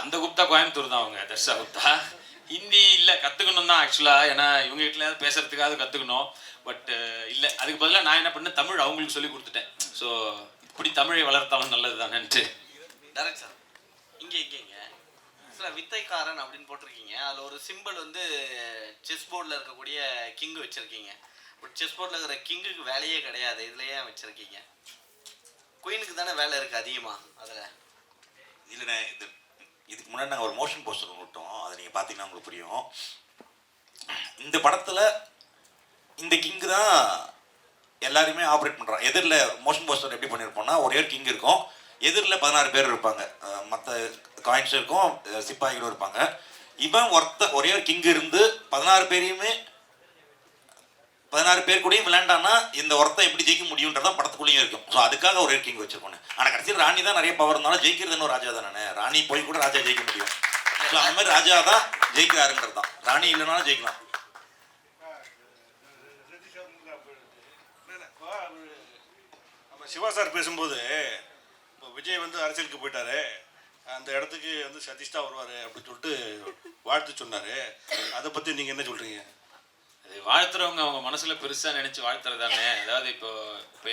அந்த குப்தா கோயம்புத்தூர் தான் அவங்க, தர்ஷா குப்தா. ஹிந்தி இல்லை, கற்றுக்கணும் தான் ஆக்சுவலாக. ஏன்னா இவங்க வீட்டில் பேசுகிறதுக்காவது கற்றுக்கணும். பட் இல்லை, அதுக்கு பதிலாக நான் என்ன பண்ணேன், தமிழ் அவங்களுக்கு சொல்லி கொடுத்துட்டேன். ஸோ இப்படி தமிழை வளர்த்தாலும் நல்லது தானேன்ட்டு. டேரக்ட் சார், இங்கேங்க சில வித்தைக்காரன் அப்படின்னு போட்டிருக்கீங்க. அதில் ஒரு சிம்பிள் வந்து செஸ் போர்டில் இருக்கக்கூடிய கிங்கு வச்சுருக்கீங்க. பட் செஸ் போர்டில் இருக்கிற கிங்குக்கு வேலையே கிடையாது, இதில் ஏன் வச்சுருக்கீங்க? குயினுக்கு தானே வேலை இருக்குது அதிகமாக அதில். இல்லைண்ணே, இதுக்கு முன்னாடி நாங்கள் ஒரு மோஷன் போஸ்டர் விட்டோம், அதை நீங்கள் பார்த்தீங்கன்னா உங்களுக்கு புரியும். இந்த படத்தில் இந்த கிங்கு தான் எல்லாருமே ஆப்ரேட் பண்ணுறான். எதிரில் மோஷன் போஸ்டர் எப்படி பண்ணியிருப்போம்னா, ஒரே ஒரு கிங் இருக்கும், எதிரில் 16 பேர் இருப்பாங்க, மற்ற காயின்ஸ் இருக்கும், சிப்பாய்களும் இருப்பாங்க. இவன் ஒரே ஒரு கிங் இருந்து 16 பேர் கூடயும் விளையாண்டானா இந்த ஒருத்தன் எப்படி ஜெயிக்க முடியுன்றதான் படத்துக்குள்ளேயும் இருக்கும். ஸோ அதுக்காக ஒரே கிங் வச்சிருக்கோம். ஆனால் கடைசியில் ராணி தான் நிறைய பவர் இருந்தாலும் ஜெயிக்கிறது இன்னும் ராஜா தானே. ராணி போய் கூட ராஜா ஜெயிக்க முடியும். ஸோ அந்த மாதிரி ராஜா தான் ஜெயிக்கிறாருன்றது தான். ராணி இல்லைனாலும் ஜெயிக்கலாம். நம்ம சிவா சார் பேசும்போது விஜய் வந்து அரசியலுக்கு போயிட்டாரு, அந்த இடத்துக்கு வந்து சதீஷ் தான் வருவார் அப்படின்னு சொல்லிட்டு வாழ்த்து சொன்னார். அதை பற்றி நீங்கள் என்ன சொல்கிறீங்க? அது வாழ்த்துறவங்க அவங்க மனசில் பெருசாக நினச்சி வாழ்த்துறதானே. அதாவது இப்போ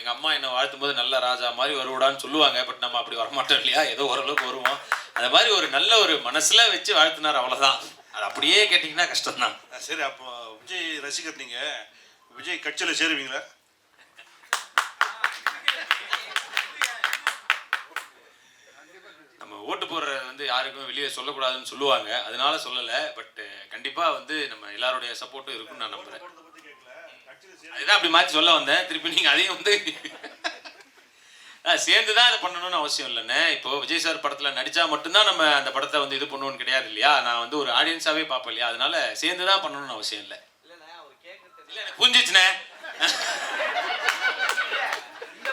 எங்கள் அம்மா என்ன வாழ்த்தும் போது நல்ல ராஜா மாதிரி வருவிடான்னு சொல்லுவாங்க. பட் நம்ம அப்படி வரமாட்டோம் இல்லையா, ஏதோ ஓரளவுக்கு வருவோம். அந்த மாதிரி ஒரு நல்ல ஒரு மனசில் வச்சு வாழ்த்துனார், அவ்வளோதான். அது அப்படியே கேட்டிங்கன்னா கஷ்டம்தான். சரி, அப்போ விஜய் ரசிகர் நீங்கள் விஜய் கட்சியில் சேருவீங்களா? நம்ம ஓட்டு போடுறது வந்து யாருக்கும் வெளியே சொல்லக்கூடாதுன்னு சொல்லுவாங்க, அதனால சொல்லலை. பட் கண்டிப்பாக வந்து நம்ம எல்லாருடைய சப்போர்ட்டும் இருக்குன்னு நான் நம்புகிறேன். அதுதான் அப்படி மாற்றி சொல்ல வந்தேன். திருப்பி நீங்கள் அதையும் வந்து சேர்ந்து தான் அதை பண்ணணும்னு அவசியம் இல்லைண்ணே. இப்போ விஜய் சார் படத்தில் நடித்தா மட்டும்தான் நம்ம அந்த படத்தை வந்து இது பண்ணுவோன்னு கிடையாது இல்லையா. நான் வந்து ஒரு ஆடியன்ஸாகவே பார்ப்பேன் இல்லையா, அதனால சேர்ந்து தான் பண்ணணும்னு அவசியம் இல்லை. இல்லை, எனக்கு புரிஞ்சிச்சுண்ணே.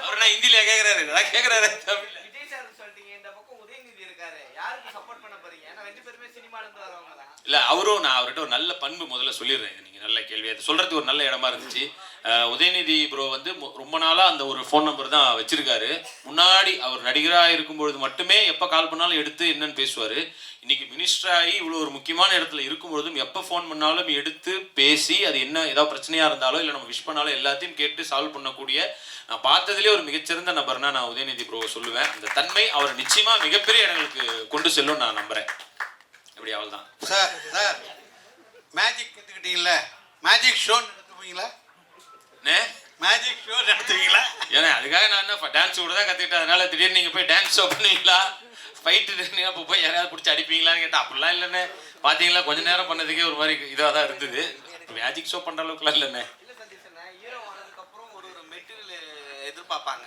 அவர் நான் ஹிந்தியில கேட்குறாரு, அதான் கேட்குறாரு தமிழ். இல்லை, அவரும் நான் அவர்கிட்ட ஒரு நல்ல பண்பு முதல்ல சொல்லிடுறேன். நீங்கள் நல்ல கேள்வி, அது சொல்கிறதுக்கு ஒரு நல்ல இடமா இருந்துச்சு. உதயநிதி ப்ரோ வந்து ரொம்ப நாளாக அந்த ஒரு ஃபோன் நம்பர் தான் வச்சுருக்காரு. முன்னாடி அவர் நடிகராக இருக்கும்பொழுது மட்டுமே எப்போ கால் பண்ணாலும் எடுத்து என்னன்னு பேசுவார். இன்றைக்கி மினிஸ்டராகி இவ்வளோ ஒரு முக்கியமான இடத்துல இருக்கும்பொழுதும் எப்போ ஃபோன் பண்ணாலும் எடுத்து பேசி, அது என்ன ஏதாவது பிரச்சனையாக இருந்தாலோ இல்லை நம்ம விஷ் பண்ணாலும் எல்லாத்தையும் கேட்டு சால்வ் பண்ணக்கூடிய நான் பார்த்ததுலேயே ஒரு மிகச்சிறந்த நபர்னா நான் உதயநிதி ப்ரோவை சொல்லுவேன். அந்த தன்மை அவர் நிச்சயமாக மிகப்பெரிய இடங்களுக்கு கொண்டு செல்லும் நான் நம்புகிறேன். இப்படி அவள் தான். சார் மேஜிக் கற்றுக்கிட்டீங்களா? மேஜிக் ஷோ நடத்துவீங்களா? மேஜிக் ஷோ நடத்துவீங்களா? ஏன்னா அதுக்காக நான் என்ன டான்ஸ் கூட தான் கற்றுக்கிட்டேன். அதனால திடீர்னு நீங்கள் போய் டான்ஸ் ஷோ பண்ணுவீங்களா, ஃபைட்டு அப்போ போய் யாராவது பிடிச்சி அடிப்பீங்களான்னு கேட்டால் அப்படிலாம் இல்லைண்ணே. பார்த்தீங்களா, கொஞ்ச நேரம் பண்ணதுக்கே ஒரு மாதிரி இதாக தான் இருந்தது. மேஜிக் ஷோ பண்ணுற அளவுக்குலாம் இல்லைண்ணே. எதிர்பார்ப்பாங்க.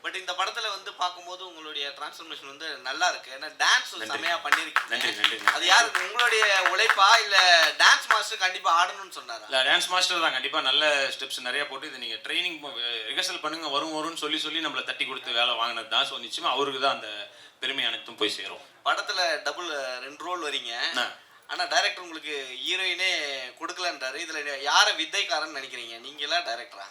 பட் இந்த படத்துல வந்து பார்க்கும்போது உங்களுடைய டிரான்ஸ்ஃபர்மேஷன் வந்து நல்லா இருக்கு. ஏன்னா டான்ஸ் செமையா பண்ணிருக்கீங்க. அது யாரு, உங்களுடைய உழைப்பா இல்ல டான்ஸ் மாஸ்டர் கண்டிப்பா ஆடணும்னு சொன்னாரா? இல்ல, டான்ஸ் மாஸ்டர் தான் கண்டிப்பா நல்ல ஸ்டெப்ஸ் நிறைய போட்டு இது நீங்க ட்ரைனிங் ரிஹர்சல் பண்ணுங்க வரும்னு சொல்லி நம்மளை தட்டி கொடுத்து வேலை வாங்கினது தான். ஸோ நிச்சயமா அவருக்கு தான் அந்த பெருமை அனைத்தும் போய் சேரும். படத்துல டபுள் 2 ரோல் வரீங்க. ஆனா டைரக்டர் உங்களுக்கு ஹீரோயினே கொடுக்கலன்றாரு. இதுல யார வித்தைக்காரன்னு நினைக்கிறீங்க, நீங்களா டைரக்டரா?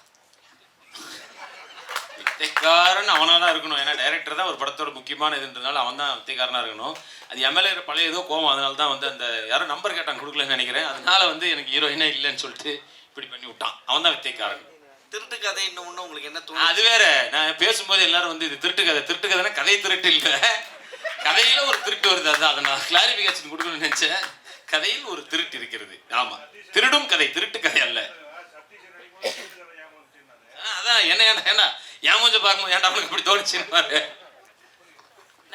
வித்தைக்காரன் அவனாக தான் இருக்கணும். ஏன்னா டைரக்டர் தான் ஒரு படத்தோட முக்கியமான இதுன்றதுனால அவன் தான் வித்தைக்காரனாக இருக்கணும். அது எம்எல்ஏ பழைய ஏதோ கோவம், அதனால தான் வந்து அந்த யாரும் நம்பர் கேட்டாங்க கொடுக்கலன்னு நினைக்கிறேன். அதனால வந்து எனக்கு ஹீரோயினே இல்லைன்னு சொல்லிட்டு இப்படி பண்ணி விட்டான். அவன் தான் வித்தைக்காரன். திருட்டு கதை இன்னும் உங்களுக்கு என்ன தோணும்? அது வேற, நான் பேசும்போது எல்லாரும் வந்து இது திருட்டு கதைன்னா கதை திருட்டு இல்லை, கதையில ஒரு திருட்டு வருது. அதுதான் அதை நான் கிளாரிஃபிகேஷன் கொடுக்கணும்னு நினைச்சேன். கதையில் ஒரு திருட்டு இருக்கிறது. ஆமா, திருடும் கதை, திருட்டு கதை அல்ல. அதான் என்ன ஏன் கொஞ்சம் பார்க்கும்போது ஏன்டா அவனுக்கு இப்படி தோணுச்சுன்னு.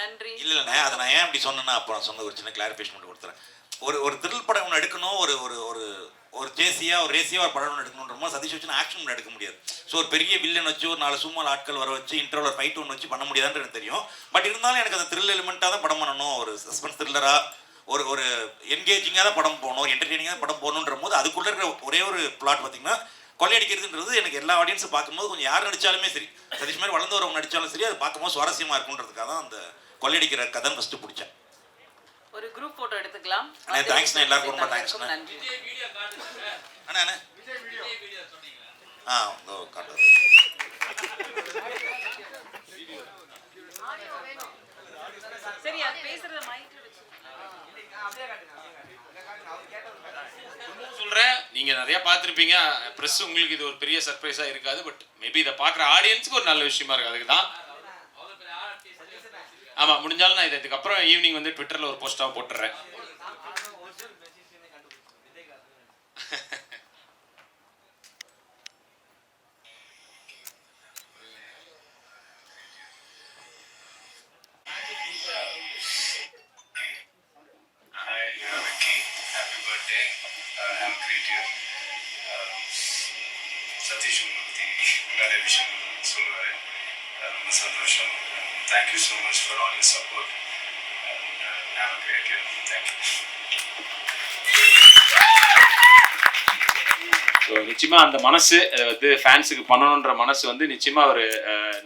நன்றி. இல்லைண்ணே, அதை நான் ஏன் இப்படி சொன்னேன்னா, அப்போ நான் சொன்ன ஒரு சின்ன கிளாரிஃபிகேஷன் மட்டும் கொடுத்துறேன். ஒரு த்ரில் படம் ஒன்று எடுக்கணும், ஒரு ஒரு ஒரு ஜேசியாக ஒரு ரேசியாக ஒரு படம் ஒன்று எடுக்கணுன்றமோ சதீஷ் வச்சு ஆக்ஷன் ஒன்று எடுக்க முடியாது. ஸோ ஒரு பெரிய வில்லன் வச்சு ஒரு 4 சும்மா ஆட்கள் வர வச்சு இன்டர்வல் ஃபைட் ஒன்று வச்சு பண்ண முடியாதுன்னு எனக்கு தெரியும். பட் இருந்தாலும் எனக்கு அந்த த்ரில் எலிமெண்ட்டாக தான் படம் பண்ணணும். ஒரு சஸ்பென்ஸ் த்ரில்லராக ஒரு என்கேஜிங்காக தான் படம் போகணும், ஒரு என்டர்டெய்னிங்காக தான் படம் போகணுன்ற போது அதுக்குள்ளே இருக்கிற ஒரே ஒரு பிளாட் பார்த்தீங்கன்னா கொள்ளையடிக்கிறதுன்றது எனக்கு எல்லா ஆடியன்ஸும் பார்க்கும்போது கொஞ்சம் யார் நடித்தாலுமே சரி, சதீஷ் மாதிரி வளர்ந்து வரவங்க நடித்தாலும் சரி, அது பார்க்கும்போது சுவாரஸ்யமாக இருக்குன்றதுக்காக தான் அந்த கொள்ளையடிக்கிற கதை ஃபஸ்ட்டு பிடிச்சேன். ஒரு குரூப் போட்டோ எடுத்துக்கலாம். தேங்க்ஸ்ண்ணா, எல்லாருக்கும் ரொம்ப தேங்க்ஸ். நன்றி. அண்ணா காட்டுறேன். சரி, அது பேசுறத மைக்ல வச்சு நீங்கள் நிறையா பார்த்துருப்பீங்க. ப்ரெஸ் உங்களுக்கு இது ஒரு பெரிய சர்ப்ரைஸாக இருக்காது. பட் மேபி இதை பார்க்குற ஆடியன்ஸுக்கு ஒரு நல்ல விஷயமா இருக்குது. அதுக்கு தான். ஆமாம், முடிஞ்சாலும் நான் இதுக்கப்புறம் ஈவினிங் வந்து ட்விட்டரில் ஒரு போஸ்ட்டாக போட்டுடுறேன். சதீஷ் பற்றி நிறைய விஷயம் சொல்லுவார். ரொம்ப சந்தோஷம். Thank you so much for all your support. Have a great year. Thank you. So நிச்சயமாக அந்த மனசு வந்து ஃபேன்ஸுக்கு பண்ணணுன்ற மனசு வந்து நிச்சயமாக ஒரு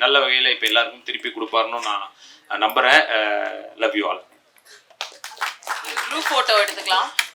நல்ல வகையில் இப்போ எல்லாருக்கும் திருப்பி கொடுப்பாருன்னு நான் நம்புகிறேன். Love you all. Group photo எடுத்துக்கலாம்.